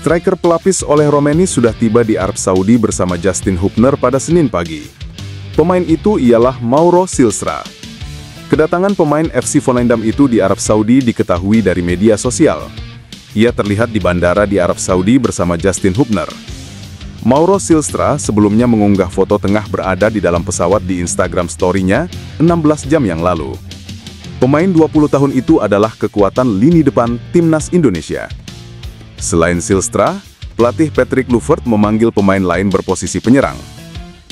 Striker pelapis oleh Romeni sudah tiba di Arab Saudi bersama Justin Hubner pada Senin pagi. Pemain itu ialah Mauro Silstra. Kedatangan pemain FC Volendam itu di Arab Saudi diketahui dari media sosial. Ia terlihat di bandara di Arab Saudi bersama Justin Hubner. Mauro Silstra sebelumnya mengunggah foto tengah berada di dalam pesawat di Instagram story-nya 16 jam yang lalu. Pemain 20 tahun itu adalah kekuatan lini depan Timnas Indonesia. Selain Silstra, pelatih Patrick Kluivert memanggil pemain lain berposisi penyerang.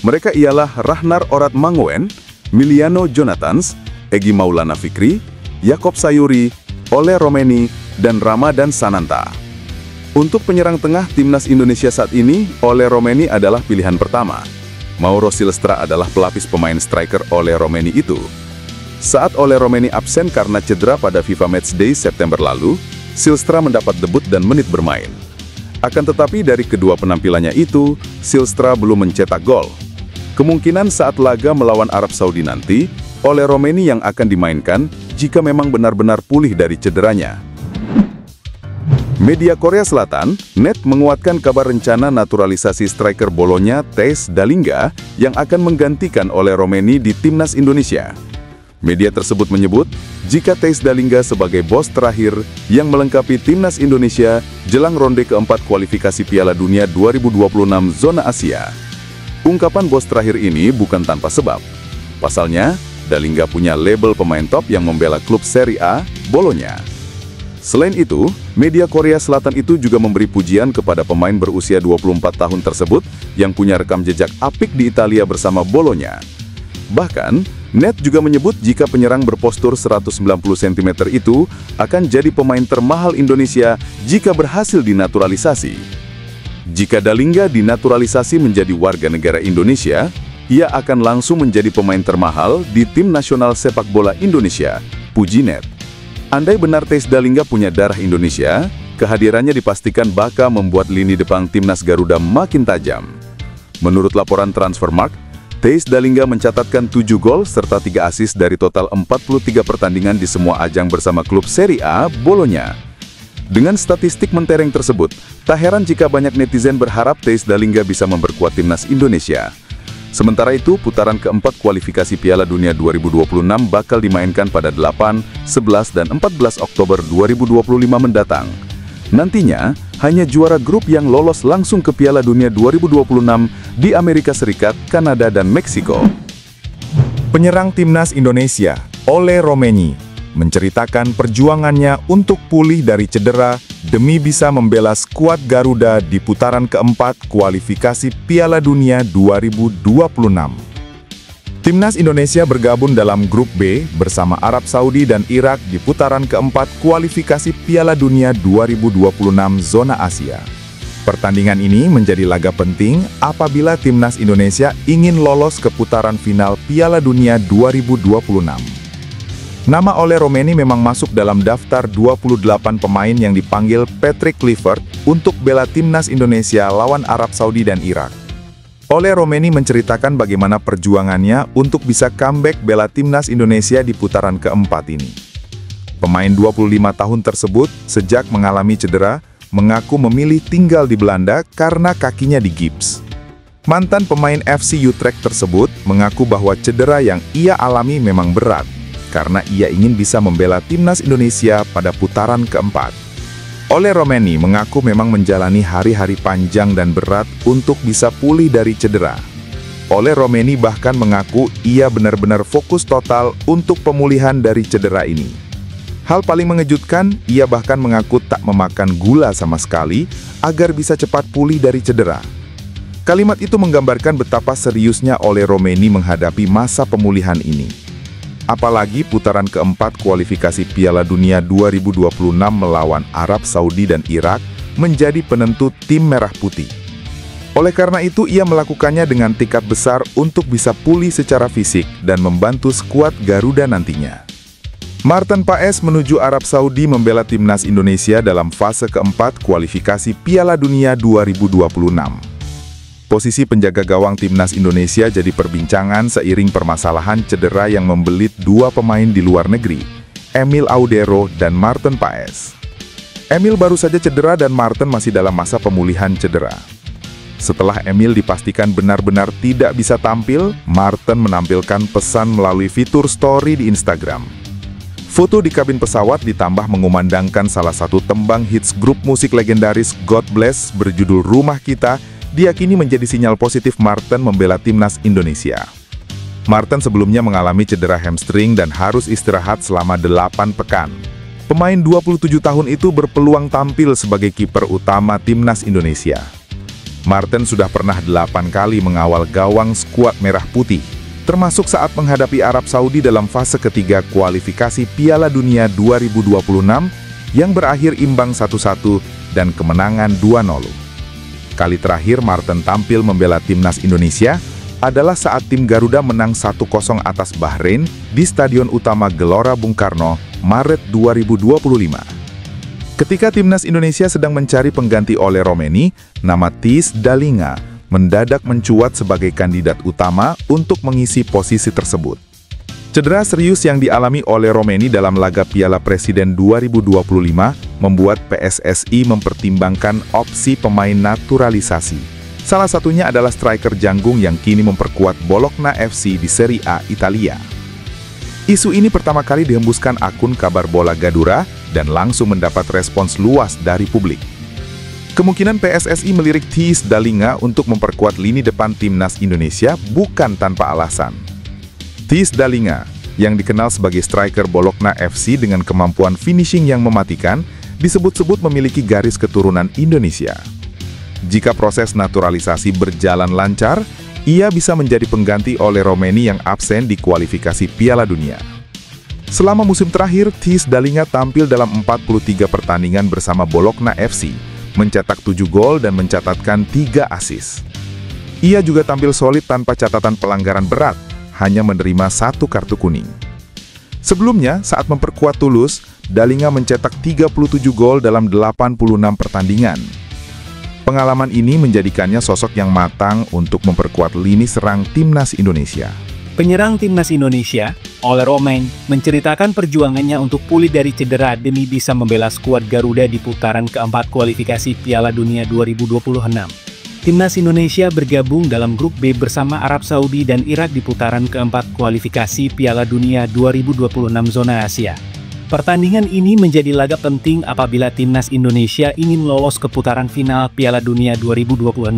Mereka ialah Ragnar Orad Mangoen, Miliano Jonathans, Egy Maulana Fikri, Jakob Sayuri, Ole Romeni, dan Ramadan Sananta. Untuk penyerang tengah Timnas Indonesia saat ini, Ole Romeni adalah pilihan pertama. Mauro Silstra adalah pelapis pemain striker Ole Romeni itu. Saat Ole Romeni absen karena cedera pada FIFA Matchday September lalu, Silstra mendapat debut dan menit bermain. Akan tetapi dari kedua penampilannya itu, Silstra belum mencetak gol. Kemungkinan saat laga melawan Arab Saudi nanti, Ole Romeni yang akan dimainkan jika memang benar-benar pulih dari cederanya. Media Korea Selatan, NET menguatkan kabar rencana naturalisasi striker Bolonya Theis Dallinga yang akan menggantikan Ole Romeni di Timnas Indonesia. Media tersebut menyebut, jika Theis Dallinga sebagai bos terakhir yang melengkapi Timnas Indonesia jelang ronde keempat kualifikasi Piala Dunia 2026 zona Asia. Ungkapan bos terakhir ini bukan tanpa sebab. Pasalnya, Dallinga punya label pemain top yang membela klub Serie A, Bolonya. Selain itu, media Korea Selatan itu juga memberi pujian kepada pemain berusia 24 tahun tersebut yang punya rekam jejak apik di Italia bersama Bolonya. Bahkan, NET juga menyebut jika penyerang berpostur 190 cm itu akan jadi pemain termahal Indonesia jika berhasil dinaturalisasi. Jika Dallinga dinaturalisasi menjadi warga negara Indonesia, ia akan langsung menjadi pemain termahal di tim nasional sepak bola Indonesia, puji NET. Andai benar Theis Dallinga punya darah Indonesia, kehadirannya dipastikan bakal membuat lini depan Timnas Garuda makin tajam. Menurut laporan Transfermarkt, Theis Dallinga mencatatkan 7 gol serta 3 assist dari total 43 pertandingan di semua ajang bersama klub Serie A, Bolonya. Dengan statistik mentereng tersebut, tak heran jika banyak netizen berharap Theis Dallinga bisa memperkuat Timnas Indonesia. Sementara itu, putaran keempat kualifikasi Piala Dunia 2026 bakal dimainkan pada 8, 11, dan 14 Oktober 2025 mendatang. Nantinya, hanya juara grup yang lolos langsung ke Piala Dunia 2026 di Amerika Serikat, Kanada, dan Meksiko. Penyerang Timnas Indonesia, Ole Romeni, menceritakan perjuangannya untuk pulih dari cedera demi bisa membela skuad Garuda di putaran keempat kualifikasi Piala Dunia 2026. Timnas Indonesia bergabung dalam grup B bersama Arab Saudi dan Irak di putaran keempat kualifikasi Piala Dunia 2026 zona Asia. Pertandingan ini menjadi laga penting apabila Timnas Indonesia ingin lolos ke putaran final Piala Dunia 2026. Nama Ole Romeni memang masuk dalam daftar 28 pemain yang dipanggil Patrick Kluivert untuk bela Timnas Indonesia lawan Arab Saudi dan Irak. Ole Romeni menceritakan bagaimana perjuangannya untuk bisa comeback bela Timnas Indonesia di putaran keempat ini. Pemain 25 tahun tersebut, sejak mengalami cedera, mengaku memilih tinggal di Belanda karena kakinya digips. Mantan pemain FC Utrecht tersebut mengaku bahwa cedera yang ia alami memang berat, karena ia ingin bisa membela Timnas Indonesia pada putaran keempat. Ole Romeni mengaku memang menjalani hari-hari panjang dan berat untuk bisa pulih dari cedera. Ole Romeni bahkan mengaku ia benar-benar fokus total untuk pemulihan dari cedera ini. Hal paling mengejutkan, ia bahkan mengaku tak memakan gula sama sekali agar bisa cepat pulih dari cedera. Kalimat itu menggambarkan betapa seriusnya Ole Romeni menghadapi masa pemulihan ini. Apalagi putaran keempat kualifikasi Piala Dunia 2026 melawan Arab Saudi dan Irak menjadi penentu tim merah putih. Oleh karena itu, ia melakukannya dengan tekad besar untuk bisa pulih secara fisik dan membantu skuad Garuda nantinya. Maarten Paes menuju Arab Saudi membela Timnas Indonesia dalam fase keempat kualifikasi Piala Dunia 2026. Posisi penjaga gawang Timnas Indonesia jadi perbincangan seiring permasalahan cedera yang membelit dua pemain di luar negeri, Emil Audero dan Maarten Paes. Emil baru saja cedera dan Marten masih dalam masa pemulihan cedera. Setelah Emil dipastikan benar-benar tidak bisa tampil, Marten menampilkan pesan melalui fitur story di Instagram. Foto di kabin pesawat ditambah mengumandangkan salah satu tembang hits grup musik legendaris God Bless berjudul Rumah Kita, diyakini menjadi sinyal positif Marten membela timnas Indonesia. Marten sebelumnya mengalami cedera hamstring dan harus istirahat selama 8 pekan. Pemain 27 tahun itu berpeluang tampil sebagai kiper utama timnas Indonesia. Marten sudah pernah 8 kali mengawal gawang skuad Merah Putih, termasuk saat menghadapi Arab Saudi dalam fase ketiga kualifikasi Piala Dunia 2026 yang berakhir imbang 1-1 dan kemenangan 2-0. Kali terakhir Marten tampil membela timnas Indonesia adalah saat tim Garuda menang 1-0 atas Bahrain di Stadion Utama Gelora Bung Karno, Maret 2025. Ketika timnas Indonesia sedang mencari pengganti Ole Romeni, nama Theis Dallinga mendadak mencuat sebagai kandidat utama untuk mengisi posisi tersebut. Cedera serius yang dialami Ole Romeni dalam laga Piala Presiden 2025 membuat PSSI mempertimbangkan opsi pemain naturalisasi. Salah satunya adalah striker Janggung yang kini memperkuat Bologna FC di Serie A Italia. Isu ini pertama kali dihembuskan akun Kabar Bola Gadura dan langsung mendapat respons luas dari publik. Kemungkinan PSSI melirik Theis Dallinga untuk memperkuat lini depan timnas Indonesia bukan tanpa alasan. Theis Dallinga, yang dikenal sebagai striker Bologna FC dengan kemampuan finishing yang mematikan, disebut-sebut memiliki garis keturunan Indonesia. Jika proses naturalisasi berjalan lancar, ia bisa menjadi pengganti Ole Romeni yang absen di kualifikasi Piala Dunia. Selama musim terakhir, Theis Dallinga tampil dalam 43 pertandingan bersama Bologna FC, mencetak 7 gol dan mencatatkan 3 assist. Ia juga tampil solid tanpa catatan pelanggaran berat, hanya menerima 1 kartu kuning. Sebelumnya, saat memperkuat Toulouse, Dallinga mencetak 37 gol dalam 86 pertandingan. Pengalaman ini menjadikannya sosok yang matang untuk memperkuat lini serang timnas Indonesia. Penyerang timnas Indonesia, Ole Romein, menceritakan perjuangannya untuk pulih dari cedera demi bisa membela skuad Garuda di putaran keempat kualifikasi Piala Dunia 2026. Timnas Indonesia bergabung dalam grup B bersama Arab Saudi dan Irak di putaran keempat kualifikasi Piala Dunia 2026 zona Asia. Pertandingan ini menjadi laga penting apabila timnas Indonesia ingin lolos ke putaran final Piala Dunia 2026.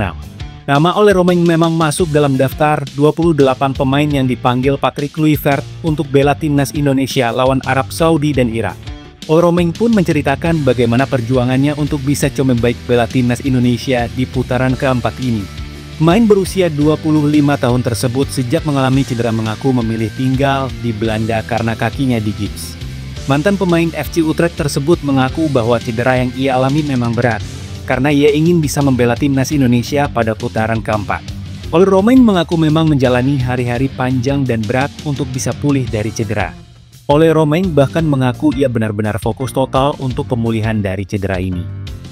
Nama Ole Romein memang masuk dalam daftar 28 pemain yang dipanggil Patrick Kluivert untuk bela timnas Indonesia lawan Arab Saudi dan Irak. Ole Romein pun menceritakan bagaimana perjuangannya untuk bisa comeback bela timnas Indonesia di putaran keempat ini. Pemain berusia 25 tahun tersebut sejak mengalami cedera mengaku memilih tinggal di Belanda karena kakinya digips. Mantan pemain FC Utrecht tersebut mengaku bahwa cedera yang ia alami memang berat, karena ia ingin bisa membela timnas Indonesia pada putaran keempat. Ole Romein mengaku memang menjalani hari-hari panjang dan berat untuk bisa pulih dari cedera. Ole Romein bahkan mengaku ia benar-benar fokus total untuk pemulihan dari cedera ini.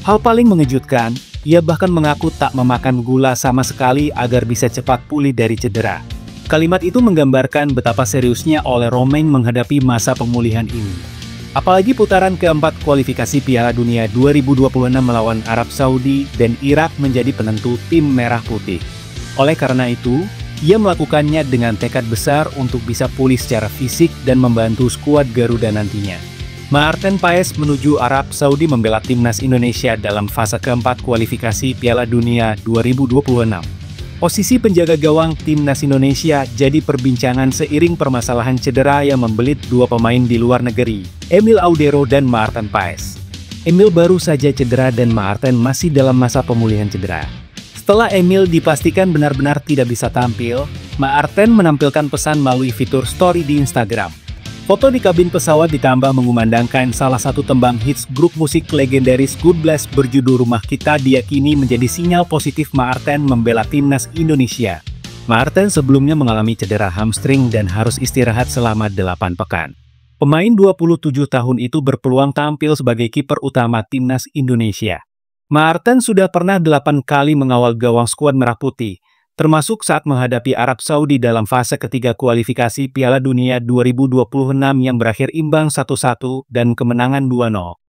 Hal paling mengejutkan, ia bahkan mengaku tak memakan gula sama sekali agar bisa cepat pulih dari cedera. Kalimat itu menggambarkan betapa seriusnya Ole Romein menghadapi masa pemulihan ini. Apalagi putaran keempat kualifikasi Piala Dunia 2026 melawan Arab Saudi dan Irak menjadi penentu tim Merah Putih. Oleh karena itu, ia melakukannya dengan tekad besar untuk bisa pulih secara fisik dan membantu skuad Garuda nantinya. Maarten Paes menuju Arab Saudi membela timnas Indonesia dalam fase keempat kualifikasi Piala Dunia 2026. Posisi penjaga gawang timnas Indonesia jadi perbincangan seiring permasalahan cedera yang membelit dua pemain di luar negeri, Emil Audero dan Maarten Paes. Emil baru saja cedera dan Maarten masih dalam masa pemulihan cedera. Setelah Emil dipastikan benar-benar tidak bisa tampil, Maarten menampilkan pesan melalui fitur story di Instagram. Foto di kabin pesawat ditambah mengumandangkan salah satu tembang hits grup musik legendaris God Bless berjudul Rumah Kita diyakini menjadi sinyal positif Maarten membela timnas Indonesia. Maarten sebelumnya mengalami cedera hamstring dan harus istirahat selama 8 pekan. Pemain 27 tahun itu berpeluang tampil sebagai kiper utama timnas Indonesia. Maarten sudah pernah 8 kali mengawal gawang skuad Merah Putih, termasuk saat menghadapi Arab Saudi dalam fase ketiga kualifikasi Piala Dunia 2026 yang berakhir imbang 1-1 dan kemenangan 2-0.